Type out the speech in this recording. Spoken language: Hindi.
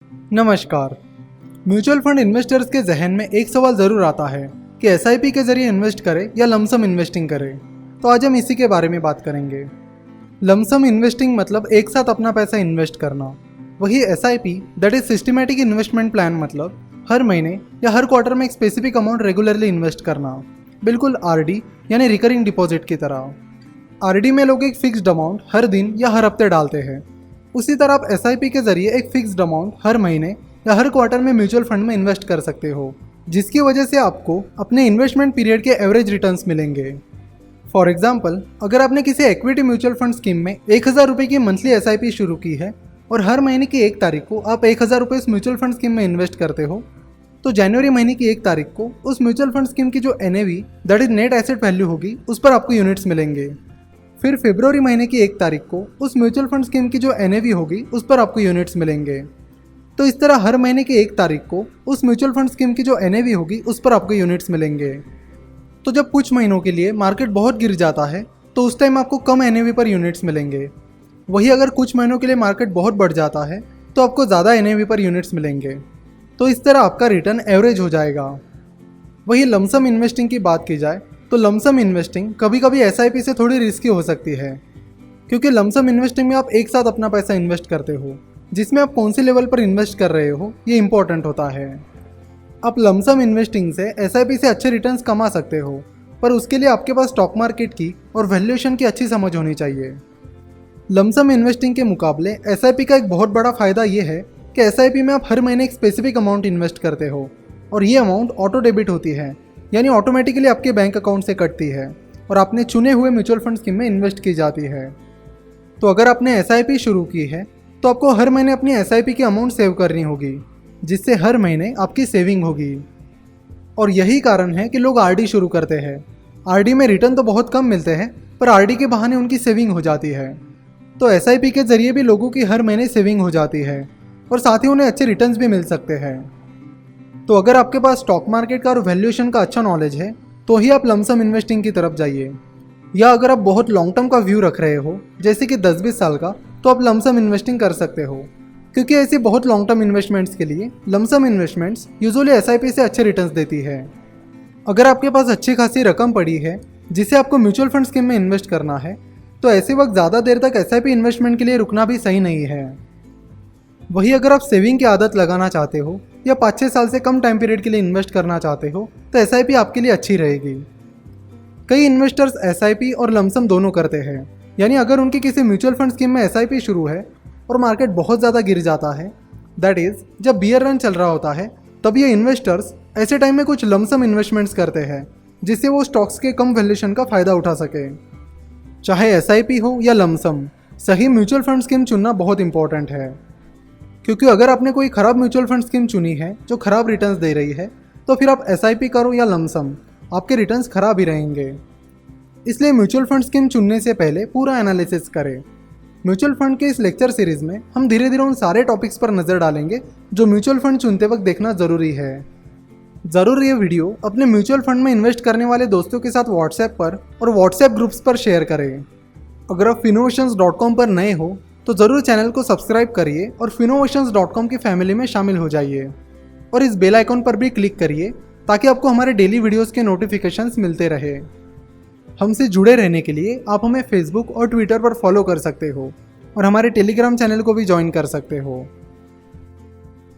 नमस्कार। म्यूचुअल फंड इन्वेस्टर्स के जहन में एक सवाल ज़रूर आता है कि एसआईपी के जरिए इन्वेस्ट करें या लमसम इन्वेस्टिंग करें। तो आज हम इसी के बारे में बात करेंगे। लमसम इन्वेस्टिंग मतलब एक साथ अपना पैसा इन्वेस्ट करना। वही SIP that is systematic investment plan मतलब हर महीने या हर क्वार्टर में एक स्पेसिफिक अमाउंट रेगुलरली इन्वेस्ट करना, बिल्कुल आरडी यानी रिकरिंग डिपॉजिट की तरह। आरडी में लोग एक फिक्स्ड अमाउंट हर दिन या हर हफ्ते डालते हैं। उसी तरह आप एसआईपी के जरिए एक फिक्स्ड अमाउंट हर महीने या हर क्वार्टर में म्यूचुअल फंड में इन्वेस्ट कर सकते हो, जिसकी वजह से आपको अपने इन्वेस्टमेंट पीरियड के एवरेज रिटर्न्स मिलेंगे। फॉर एग्जाम्पल, अगर आपने किसी इक्विटी म्यूचुअल फंड स्कीम में 1000 रुपये की मंथली एसआईपी शुरू की है और हर महीने की 1 तारीख को आप 1000 रुपये इस म्यूचुअल फंड स्कीम में इन्वेस्ट करते हो, तो जनवरी महीने की 1 तारीख को उस म्यूचुअल फंड स्कीम की जो NAV that is net asset value होगी उस पर आपको यूनिट्स मिलेंगे। फिर फरवरी महीने की 1 तारीख को उस म्यूचुअल फंड स्कीम की जो एनएवी होगी उस पर आपको यूनिट्स मिलेंगे। तो इस तरह हर महीने की 1 तारीख को उस म्यूचुअल फंड स्कीम की जो एनएवी होगी उस पर आपको यूनिट्स मिलेंगे। तो जब कुछ महीनों के लिए मार्केट बहुत गिर जाता है तो उस टाइम आपको कम एनएवी पर यूनिट्स मिलेंगे। वही अगर कुछ महीनों के लिए मार्केट बहुत बढ़ जाता है तो आपको ज़्यादा एनएवी पर यूनिट्स मिलेंगे। तो इस तरह आपका रिटर्न एवरेज हो जाएगा। वही लमसम इन्वेस्टिंग की बात की जाए तो लमसम इन्वेस्टिंग कभी कभी एसआईपी से थोड़ी रिस्की हो सकती है, क्योंकि लमसम इन्वेस्टिंग में आप एक साथ अपना पैसा इन्वेस्ट करते हो, जिसमें आप कौन से लेवल पर इन्वेस्ट कर रहे हो ये इंपॉर्टेंट होता है। आप लमसम इन्वेस्टिंग से एसआईपी से अच्छे रिटर्न्स कमा सकते हो, पर उसके लिए आपके पास स्टॉक मार्केट की और वैल्यूएशन की अच्छी समझ होनी चाहिए। लमसम इन्वेस्टिंग के मुकाबले एसआईपी का एक बहुत बड़ा फ़ायदा ये है कि एसआईपी में आप हर महीने एक स्पेसिफिक अमाउंट इन्वेस्ट करते हो और ये अमाउंट ऑटो डेबिट होती है, यानी ऑटोमेटिकली आपके बैंक अकाउंट से कटती है और आपने चुने हुए म्यूचुअल फंड स्कीम में इन्वेस्ट की जाती है। तो अगर आपने एसआईपी शुरू की है तो आपको हर महीने अपनी एसआईपी की अमाउंट सेव करनी होगी, जिससे हर महीने आपकी सेविंग होगी। और यही कारण है कि लोग आरडी शुरू करते हैं। आरडी में रिटर्न तो बहुत कम मिलते हैं, पर आरडी के बहाने उनकी सेविंग हो जाती है। तो एसआईपी के जरिए भी लोगों की हर महीने सेविंग हो जाती है और साथ ही उन्हें अच्छे रिटर्न्स भी मिल सकते हैं। तो अगर आपके पास स्टॉक मार्केट का और वैल्यूएशन का अच्छा नॉलेज है तो ही आप लमसम इन्वेस्टिंग की तरफ जाइए। या अगर आप बहुत लॉन्ग टर्म का व्यू रख रहे हो, जैसे कि 10-20 साल का, तो आप लमसम इन्वेस्टिंग कर सकते हो, क्योंकि ऐसी बहुत लॉन्ग टर्म इन्वेस्टमेंट्स के लिए लमसम इन्वेस्टमेंट्स यूजुअली एसआईपी से अच्छे रिटर्न्स देती है। अगर आपके पास अच्छी खासी रकम पड़ी है जिसे आपको म्यूचुअल फंड स्कीम में इन्वेस्ट करना है, तो ऐसे वक्त ज़्यादा देर तक एसआईपी इन्वेस्टमेंट के लिए रुकना भी सही नहीं है। वही अगर आप सेविंग की आदत लगाना चाहते हो या 5-6 साल से कम टाइम पीरियड के लिए इन्वेस्ट करना चाहते हो तो एसआईपी आपके लिए अच्छी रहेगी। कई इन्वेस्टर्स एसआईपी और लमसम दोनों करते हैं, यानी अगर उनकी किसी म्यूचुअल फंड स्कीम में एसआईपी शुरू है और मार्केट बहुत ज़्यादा गिर जाता है, दैट इज़ जब बियर रन चल रहा होता है, तब ये इन्वेस्टर्स ऐसे टाइम में कुछ लमसम इन्वेस्टमेंट्स करते हैं जिससे वो स्टॉक्स के कम वैल्यूएशन का फ़ायदा उठा सके। चाहे एसआईपी हो या लमसम, सही म्यूचुअल फंड स्कीम चुनना बहुत इंपॉर्टेंट है, क्योंकि अगर आपने कोई ख़राब म्यूचुअल फंड स्कीम चुनी है जो ख़राब रिटर्न्स दे रही है, तो फिर आप एसआईपी करो या लमसम, आपके रिटर्न्स ख़राब ही रहेंगे। इसलिए म्यूचुअल फंड स्कीम चुनने से पहले पूरा एनालिसिस करें। म्यूचुअल फंड के इस लेक्चर सीरीज़ में हम धीरे धीरे उन सारे टॉपिक्स पर नज़र डालेंगे जो म्यूचुअल फंड चुनते वक्त देखना ज़रूरी है। ज़रूर ये वीडियो अपने म्यूचुअल फंड में इन्वेस्ट करने वाले दोस्तों के साथ व्हाट्सएप पर और व्हाट्सएप ग्रुप्स पर शेयर करें। अगर आप finnovations.com पर नए हो तो ज़रूर चैनल को सब्सक्राइब करिए और finnovations.com की फैमिली में शामिल हो जाइए और इस बेल आइकॉन पर भी क्लिक करिए ताकि आपको हमारे डेली वीडियोस के नोटिफिकेशंस मिलते रहे। हमसे जुड़े रहने के लिए आप हमें फेसबुक और ट्विटर पर फॉलो कर सकते हो और हमारे टेलीग्राम चैनल को भी ज्वाइन कर सकते हो।